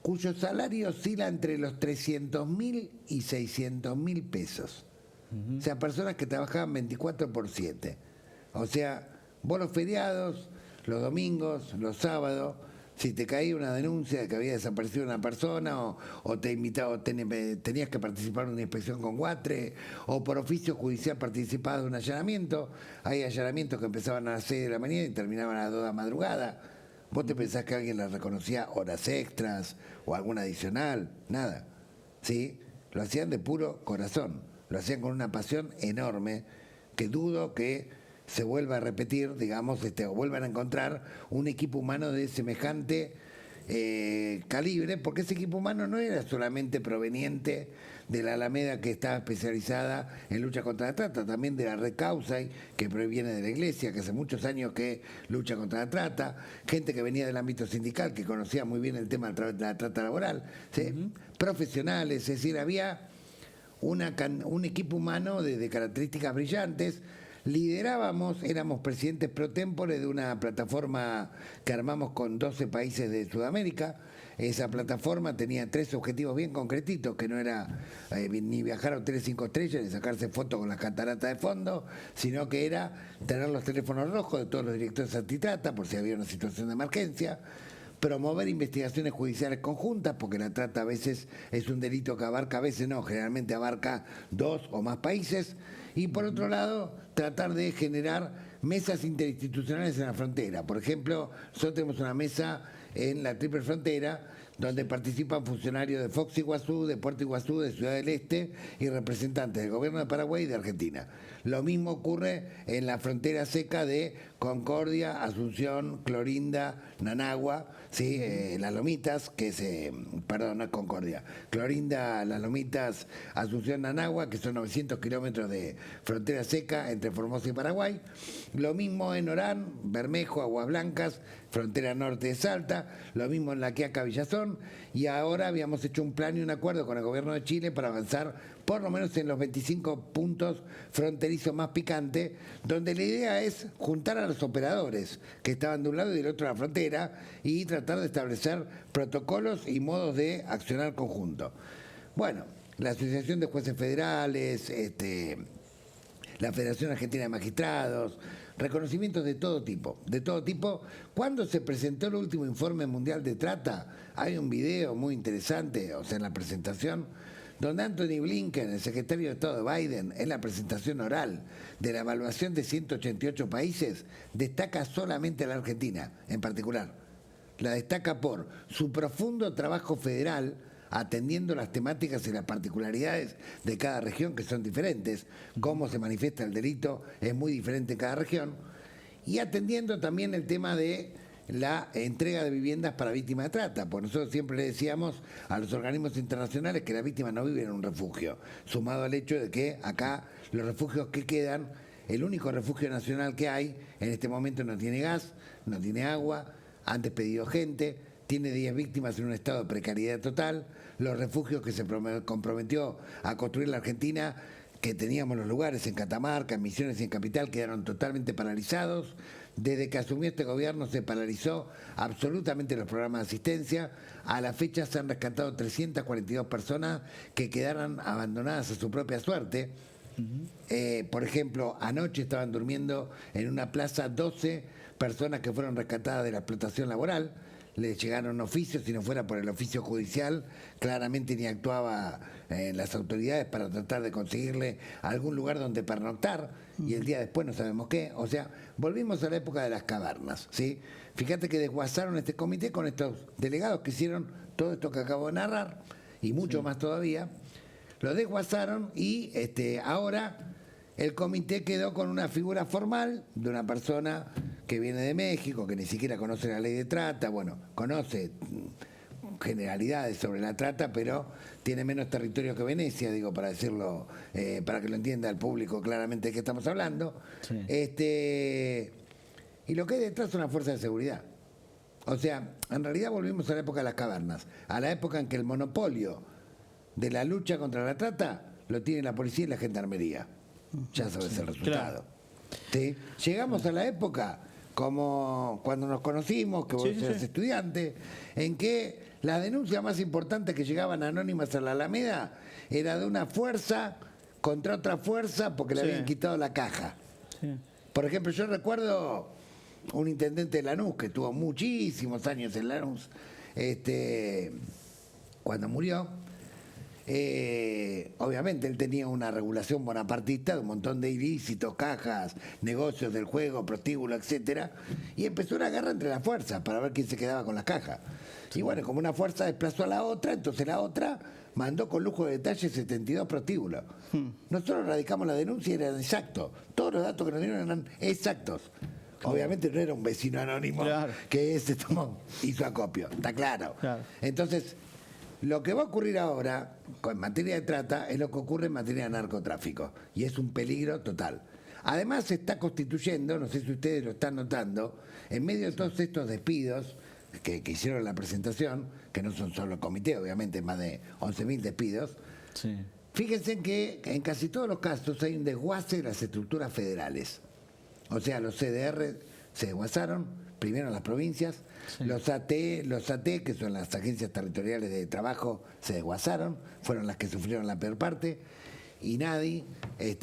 cuyo salario oscila entre los 300.000 y 600.000 pesos. O sea, personas que trabajaban 24/7. O sea, vos los feriados, los domingos, los sábados, si te caía una denuncia de que había desaparecido una persona o te invitaba, tenías que participar en una inspección con Guatre, o por oficio judicial participabas de un allanamiento. Hay allanamientos que empezaban a las 6 de la mañana y terminaban a las 2 de la madrugada. ¿Vos te pensás que alguien les reconocía horas extras o alguna adicional? Nada. ¿Sí? Lo hacían de puro corazón. Lo hacían con una pasión enorme, que dudo que se vuelva a repetir, digamos, o vuelvan a encontrar un equipo humano de semejante calibre, porque ese equipo humano no era solamente proveniente de la Alameda, que estaba especializada en lucha contra la trata, también de la Red Causay, que proviene de la Iglesia, que hace muchos años que lucha contra la trata, gente que venía del ámbito sindical, que conocía muy bien el tema de la trata laboral, ¿sí? Profesionales, es decir, había un equipo humano de características brillantes. Liderábamos, éramos presidentes pro tempore de una plataforma que armamos con 12 países de Sudamérica. Esa plataforma tenía 3 objetivos bien concretitos, que no era ni viajar a hoteles 5 estrellas ni sacarse fotos con las cataratas de fondo, sino que era tener los teléfonos rojos de todos los directores antitrata por si había una situación de emergencia, promover investigaciones judiciales conjuntas, porque la trata a veces es un delito que abarca, a veces no, generalmente abarca 2 o más países, y por otro lado, tratar de generar mesas interinstitucionales en la frontera. Por ejemplo, nosotros tenemos una mesa en la Triple Frontera, donde participan funcionarios de Fox Iguazú, de Puerto Iguazú, de Ciudad del Este y representantes del gobierno de Paraguay y de Argentina. Lo mismo ocurre en la frontera seca de Concordia, Asunción, Clorinda, Nanagua, ¿sí? Las Lomitas, que es, perdón, no es Concordia, Clorinda, Las Lomitas, Asunción, Nanagua, que son 900 kilómetros de frontera seca entre Formosa y Paraguay. Lo mismo en Orán, Bermejo, Aguas Blancas, frontera norte de Salta. Lo mismo en La Quiaca, Villazón. situación y ahora habíamos hecho un plan y un acuerdo con el gobierno de Chile para avanzar por lo menos en los 25 puntos fronterizos más picantes, donde la idea es juntar a los operadores que estaban de un lado y del otro de la frontera y tratar de establecer protocolos y modos de accionar conjunto. Bueno, la Asociación de Jueces Federales, la Federación Argentina de Magistrados, reconocimientos de todo tipo, Cuando se presentó el último informe mundial de trata, hay un video muy interesante, o sea, en la presentación, donde Anthony Blinken, el secretario de Estado de Biden, en la presentación oral de la evaluación de 188 países, destaca solamente a la Argentina, en particular. La destaca por su profundo trabajo federal, atendiendo las temáticas y las particularidades de cada región, que son diferentes, cómo se manifiesta el delito es muy diferente en cada región, y atendiendo también el tema de la entrega de viviendas para víctimas de trata, porque nosotros siempre le decíamos a los organismos internacionales que las víctimas no viven en un refugio, sumado al hecho de que acá los refugios que quedan, el único refugio nacional que hay en este momento no tiene gas, no tiene agua, han despedido gente, tiene 10 víctimas en un estado de precariedad total, los refugios que se comprometió a construir la Argentina, que teníamos los lugares en Catamarca, en Misiones y en Capital, quedaron totalmente paralizados. Desde que asumió este gobierno se paralizó absolutamente los programas de asistencia. A la fecha se han rescatado 342 personas que quedaron abandonadas a su propia suerte. Por ejemplo, anoche estaban durmiendo en una plaza 12 personas que fueron rescatadas de la explotación laboral. Le llegaron oficios, si no fuera por el oficio judicial, claramente ni actuaba las autoridades para tratar de conseguirle algún lugar donde pernoctar, y el día después no sabemos qué. O sea, volvimos a la época de las cavernas, ¿sí? Fíjate que desguazaron este comité con estos delegados que hicieron todo esto que acabo de narrar, y mucho más todavía. Lo desguazaron y ahora el comité quedó con una figura formal de una persona que viene de México, que ni siquiera conoce la ley de trata, bueno, conoce generalidades sobre la trata, pero tiene menos territorio que Venecia, digo, para decirlo, para que lo entienda el público claramente de qué estamos hablando. Sí. Y lo que hay detrás es una fuerza de seguridad. O sea, en realidad volvimos a la época de las cavernas, a la época en que el monopolio de la lucha contra la trata lo tiene la policía y la gendarmería. Ya sabes el resultado. Claro. ¿Sí? Llegamos a la época, como cuando nos conocimos, que vos eras estudiante, en que las denuncias más importantes que llegaban anónimas a la Alameda era de una fuerza contra otra fuerza porque le habían quitado la caja. Sí. Por ejemplo, yo recuerdo un intendente de Lanús que estuvo muchísimos años en Lanús, cuando murió. Obviamente él tenía una regulación bonapartista de un montón de ilícitos, cajas, negocios del juego, prostíbulo, etcétera, y empezó una guerra entre las fuerzas para ver quién se quedaba con las cajas. Y bueno, como una fuerza desplazó a la otra, entonces la otra mandó con lujo de detalle 72 prostíbulos. Nosotros radicamos la denuncia y eran exactos. Todos los datos que nos dieron eran exactos. Obviamente no era un vecino anónimo que se tomó, hizo acopio, está claro. Entonces, lo que va a ocurrir ahora en materia de trata es lo que ocurre en materia de narcotráfico, y es un peligro total. Además se está constituyendo, no sé si ustedes lo están notando, en medio de todos estos despidos que hicieron la presentación, que no son solo el comité, obviamente más de 11.000 despidos, fíjense que en casi todos los casos hay un desguace de las estructuras federales. O sea, los CDR se desguazaron, primero en las provincias, los AT, que son las agencias territoriales de trabajo, se desguazaron, fueron las que sufrieron la peor parte, INADI,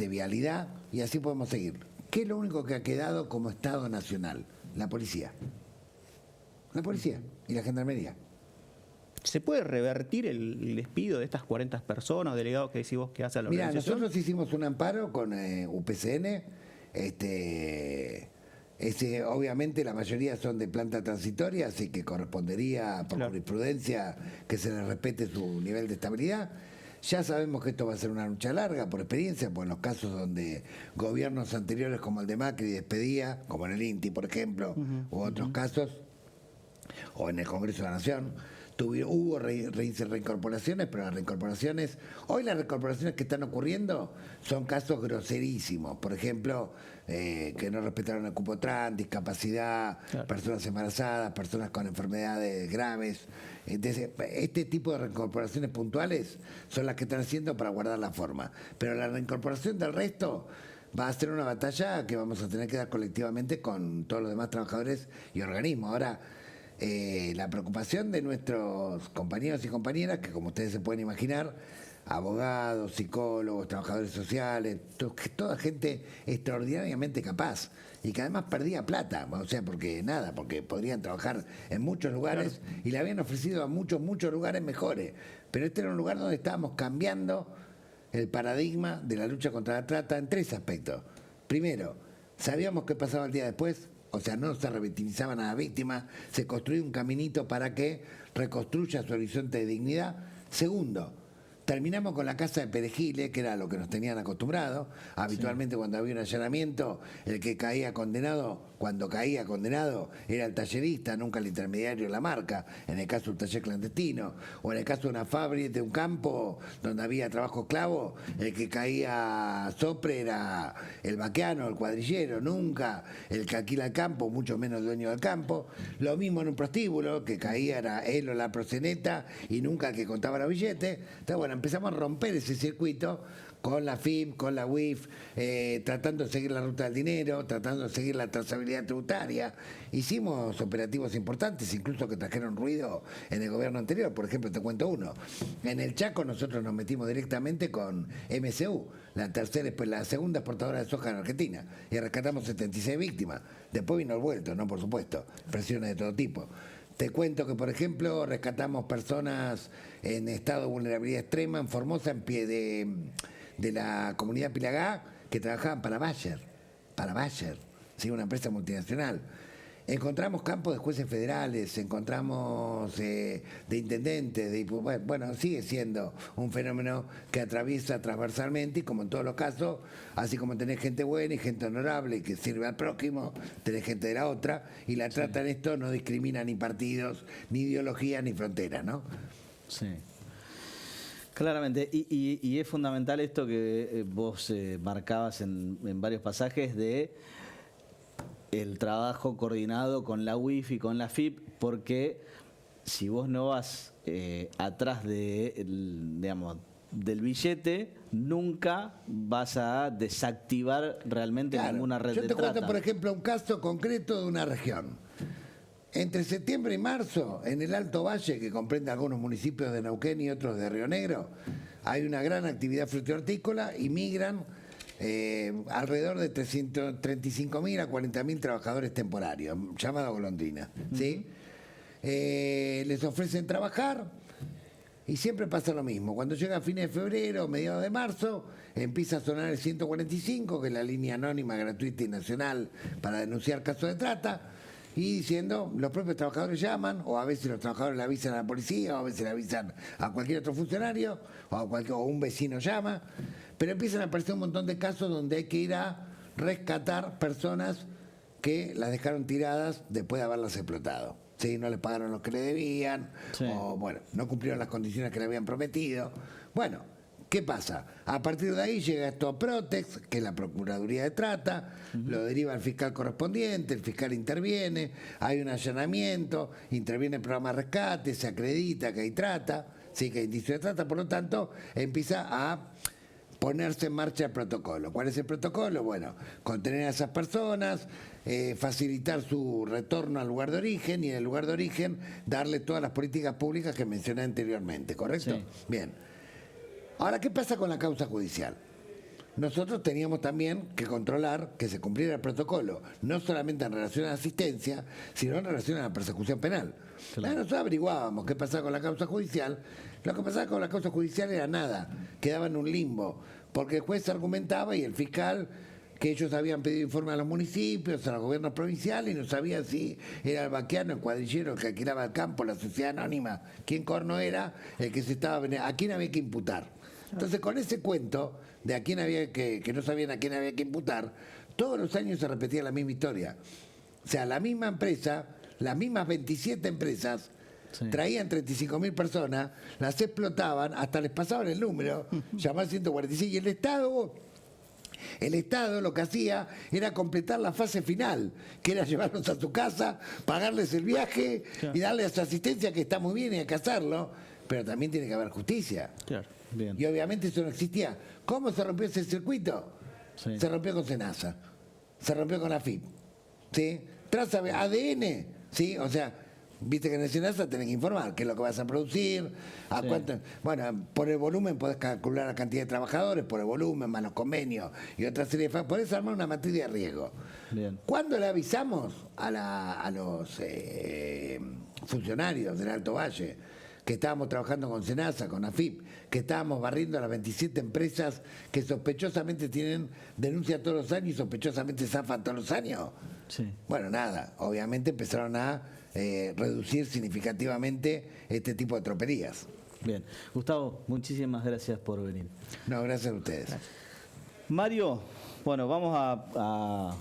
Vialidad, y así podemos seguir. ¿Qué es lo único que ha quedado como Estado Nacional? La policía. La policía y la gendarmería. ¿Se puede revertir el despido de estas 40 personas o delegados que decís vos que hace a la organización? Nosotros hicimos un amparo con UPCN, obviamente la mayoría son de planta transitoria, así que correspondería por jurisprudencia que se les respete su nivel de estabilidad. Ya sabemos que esto va a ser una lucha larga por experiencia, pues en los casos donde gobiernos anteriores como el de Macri despedía, como en el INTI por ejemplo, u otros casos, o en el Congreso de la Nación, Hubo reincorporaciones, pero las reincorporaciones, hoy las reincorporaciones que están ocurriendo son casos groserísimos. Por ejemplo, que no respetaron el cupo trans, discapacidad, personas embarazadas, personas con enfermedades graves. Entonces, este tipo de reincorporaciones puntuales son las que están haciendo para guardar la forma. Pero la reincorporación del resto va a ser una batalla que vamos a tener que dar colectivamente con todos los demás trabajadores y organismos. Ahora, la preocupación de nuestros compañeros y compañeras, que como ustedes se pueden imaginar, abogados, psicólogos, trabajadores sociales, toda gente extraordinariamente capaz y que además perdía plata, o sea, porque podrían trabajar en muchos lugares y le habían ofrecido a muchos lugares mejores, pero este era un lugar donde estábamos cambiando el paradigma de la lucha contra la trata en 3 aspectos. Primero, sabíamos qué pasaba el día después. O sea, no se revictimizaban a la víctima, se construía un caminito para que reconstruya su horizonte de dignidad. Segundo, terminamos con la casa de Perejile, que era lo que nos tenían acostumbrados. Habitualmente cuando había un allanamiento, el que caía condenado, cuando caía condenado, era el tallerista, nunca el intermediario de la marca, en el caso de un taller clandestino, o en el caso de una fábrica, de un campo donde había trabajo esclavo, el que caía sopre era el vaqueano, el cuadrillero, nunca el que alquila el campo, mucho menos el dueño del campo. Lo mismo en un prostíbulo, que caía era él o la proxeneta y nunca el que contaba los billetes. Entonces, bueno, empezamos a romper ese circuito con la FIP, con la UIF, tratando de seguir la ruta del dinero, tratando de seguir la trazabilidad tributaria. Hicimos operativos importantes, incluso que trajeron ruido en el gobierno anterior. Por ejemplo, te cuento uno. En el Chaco nosotros nos metimos directamente con MSU, la segunda exportadora de soja en Argentina, y rescatamos 76 víctimas. Después vino el vuelto, ¿no? Por supuesto, presiones de todo tipo. Te cuento que, por ejemplo, rescatamos personas en estado de vulnerabilidad extrema en Formosa, en pie de la comunidad Pilagá, que trabajaban para Bayer, ¿sí? Una empresa multinacional. Encontramos campos de jueces federales, encontramos de intendentes, bueno, sigue siendo un fenómeno que atraviesa transversalmente y como en todos los casos, así como tenés gente buena y gente honorable y que sirve al prójimo, tenés gente de la otra, y la trata en esto no discrimina ni partidos, ni ideologías, ni fronteras, ¿no? Sí. Claramente, y es fundamental esto que vos marcabas en varios pasajes de el trabajo coordinado con la UIF y con la FIP, porque si vos no vas atrás del billete, nunca vas a desactivar realmente ninguna red de trata. Yo te cuento, por ejemplo, un caso concreto de una región. Entre septiembre y marzo, en el Alto Valle, que comprende algunos municipios de Neuquén y otros de Río Negro, hay una gran actividad frutícola y migran alrededor de 335.000 a 40.000 trabajadores temporarios, llamados golondrinas, ¿sí? Les ofrecen trabajar y siempre pasa lo mismo. Cuando llega a fines de febrero, mediados de marzo, empieza a sonar el 145, que es la línea anónima, gratuita y nacional para denunciar casos de trata. Y diciendo, los propios trabajadores llaman, o a veces los trabajadores le avisan a la policía, o a veces le avisan a cualquier otro funcionario, o un vecino llama, pero empiezan a aparecer un montón de casos donde hay que ir a rescatar personas que las dejaron tiradas después de haberlas explotado. ¿Sí? No les pagaron lo que le debían, o bueno, no cumplieron las condiciones que le habían prometido. Bueno, ¿qué pasa? A partir de ahí llega esto a Protex, que es la Procuraduría de Trata, lo deriva al fiscal correspondiente, el fiscal interviene, hay un allanamiento, interviene el programa de rescate, se acredita que hay trata, sí, que hay indicio de trata, por lo tanto empieza a ponerse en marcha el protocolo. ¿Cuál es el protocolo? Bueno, contener a esas personas, facilitar su retorno al lugar de origen y en el lugar de origen darle todas las políticas públicas que mencioné anteriormente, ¿correcto? Sí. Bien. Ahora, ¿qué pasa con la causa judicial? Nosotros teníamos también que controlar que se cumpliera el protocolo, no solamente en relación a la asistencia, sino en relación a la persecución penal. Claro. Nosotros averiguábamos qué pasaba con la causa judicial. Lo que pasaba con la causa judicial era nada, quedaba en un limbo, porque el juez argumentaba y el fiscal que ellos habían pedido informe a los municipios, a los gobiernos provinciales, y no sabían si era el vaqueano, el cuadrillero, el que alquilaba el campo, la sociedad anónima, quién corno era, el que se estaba, a quién había que imputar. Entonces, con ese cuento de a quién había que no sabían a quién había que imputar, todos los años se repetía la misma historia. O sea, la misma empresa, las mismas 27 empresas, traían 35.000 personas, las explotaban, hasta les pasaban el número, llamar 146, y el Estado lo que hacía era completar la fase final, que era llevarlos a su casa, pagarles el viaje y darles su asistencia, que está muy bien y hay que hacerlo, pero también tiene que haber justicia. Claro, bien. Y obviamente eso no existía. ¿Cómo se rompió ese circuito? Se rompió con SENASA, se rompió con AFIP, ¿sí? Traza ADN, ¿sí? O sea, viste que en el SENASA tenés que informar qué es lo que vas a producir, a cuánto. Bueno, por el volumen podés calcular la cantidad de trabajadores, por el volumen, más los convenios y otra serie de factores. Podés armar una matriz de riesgo. Bien. ¿Cuándo le avisamos a los funcionarios del Alto Valle que estábamos trabajando con SENASA, con AFIP, que estábamos barriendo a las 27 empresas que sospechosamente tienen denuncia todos los años y sospechosamente zafan todos los años? Sí. Bueno, nada, obviamente empezaron a reducir significativamente este tipo de tropelías. Bien. Gustavo, muchísimas gracias por venir. No, gracias a ustedes. Gracias. Mario, bueno, vamos a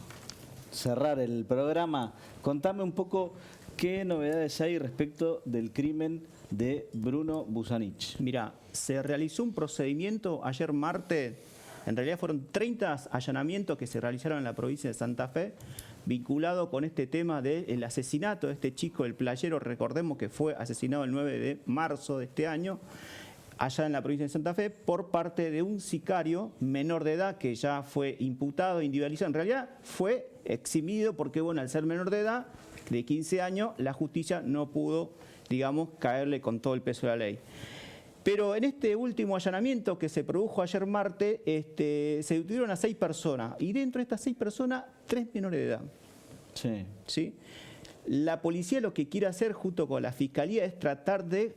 cerrar el programa. Contame un poco qué novedades hay respecto del crimen de Bruno Busanich. Mira, se realizó un procedimiento ayer martes, en realidad fueron 30 allanamientos que se realizaron en la provincia de Santa Fe, vinculado con este tema del asesinato de este chico, el playero, recordemos que fue asesinado el 9 de marzo de este año, allá en la provincia de Santa Fe, por parte de un sicario menor de edad que ya fue imputado, individualizado. En realidad fue eximido porque, bueno, al ser menor de edad, de 15 años, la justicia no pudo, digamos, caerle con todo el peso de la ley. Pero en este último allanamiento que se produjo ayer martes, se detuvieron a 6 personas. Y dentro de estas 6 personas, 3 menores de edad. Sí. ¿Sí? La policía lo que quiere hacer junto con la fiscalía es tratar de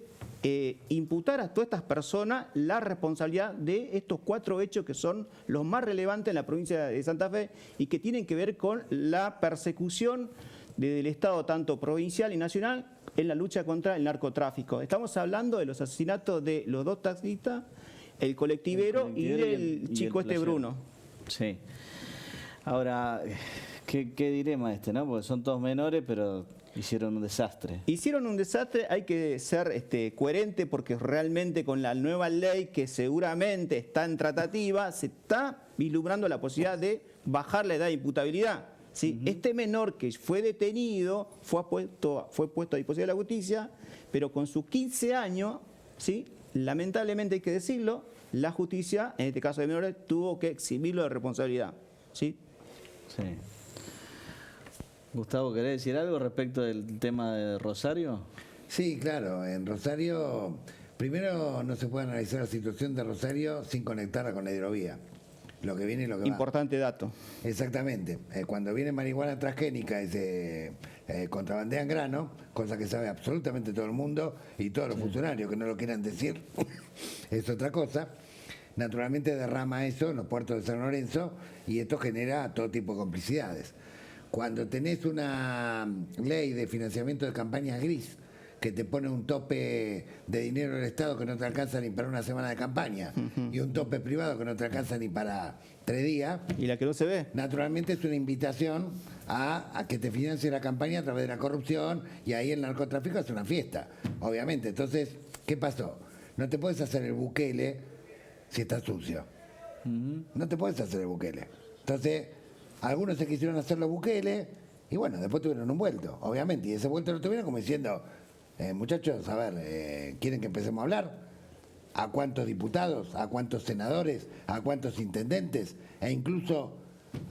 imputar a todas estas personas la responsabilidad de estos 4 hechos que son los más relevantes en la provincia de Santa Fe y que tienen que ver con la persecución del Estado, tanto provincial y nacional, en la lucha contra el narcotráfico. Estamos hablando de los asesinatos de los 2 taxistas, el colectivero y del chico Bruno. Sí. Ahora, ¿qué diremos no? Porque son todos menores, pero hicieron un desastre. Hicieron un desastre, hay que ser coherente porque realmente con la nueva ley que seguramente está en tratativa, se está vislumbrando la posibilidad de bajar la edad de imputabilidad. ¿Sí? Este menor que fue detenido fue puesto a disposición de la justicia, pero con sus 15 años, ¿sí? Lamentablemente hay que decirlo, la justicia, en este caso de menores, tuvo que eximirlo de responsabilidad. ¿Sí? Sí. Gustavo, ¿querés decir algo respecto del tema de Rosario? Sí, claro. En Rosario, primero no se puede analizar la situación de Rosario sin conectarla con la hidrovía. Lo que viene y lo que va. Importante dato. Exactamente. Cuando viene marihuana transgénica y se contrabandean grano, cosa que sabe absolutamente todo el mundo y todos los funcionarios que no lo quieran decir, es otra cosa. Naturalmente derrama eso en los puertos de San Lorenzo y esto genera todo tipo de complicidades. Cuando tenés una ley de financiamiento de campañas gris que te pone un tope de dinero del Estado que no te alcanza ni para una semana de campaña y un tope privado que no te alcanza ni para 3 días. Y la que no se ve. Naturalmente es una invitación a que te financie la campaña a través de la corrupción y ahí el narcotráfico es una fiesta, obviamente. Entonces, ¿qué pasó? No te puedes hacer el Bukele si estás sucio. No te puedes hacer el Bukele. Entonces, algunos se quisieron hacer los Bukele y bueno, después tuvieron un vuelto, obviamente. Y ese vuelto lo tuvieron como diciendo... muchachos, a ver, ¿quieren que empecemos a hablar? ¿A cuántos diputados? ¿A cuántos senadores? ¿A cuántos intendentes? E incluso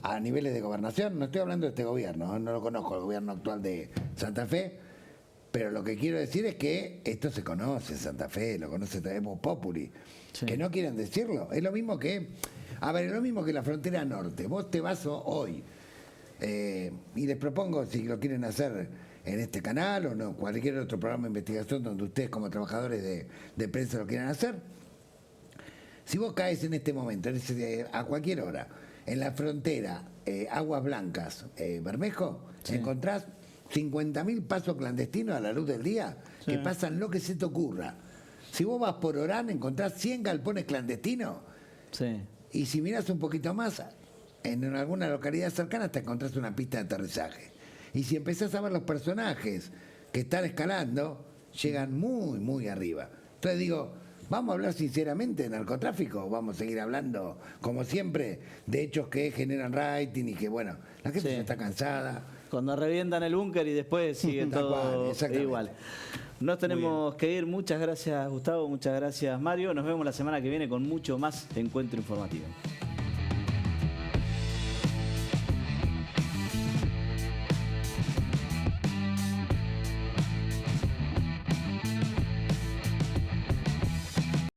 a niveles de gobernación. No estoy hablando de este gobierno, no lo conozco, el gobierno actual de Santa Fe, pero lo que quiero decir es que esto se conoce en Santa Fe, lo conoce también Vox Populi. Sí. Que no quieren decirlo. Es lo mismo que, es lo mismo que la frontera norte. Vos te vas hoy, y les propongo, si lo quieren hacer en este canal o no, cualquier otro programa de investigación donde ustedes como trabajadores de prensa lo quieran hacer. Si vos caes en este momento, a cualquier hora, en la frontera Aguas Blancas, Bermejo, encontrás 50.000 pasos clandestinos a la luz del día que pasan lo que se te ocurra. Si vos vas por Orán, encontrás 100 galpones clandestinos. Y si mirás un poquito más, en alguna localidad cercana te encontrás una pista de aterrizaje. Y si empezás a ver los personajes que están escalando, llegan muy, muy arriba. Entonces digo, ¿vamos a hablar sinceramente de narcotráfico o vamos a seguir hablando, como siempre, de hechos que generan rating y que, bueno, la gente ya está cansada? Cuando revientan el búnker y después sigue todo igual. Nos tenemos que ir. Muchas gracias, Gustavo. Muchas gracias, Mario. Nos vemos la semana que viene con mucho más Encuentro Informativo.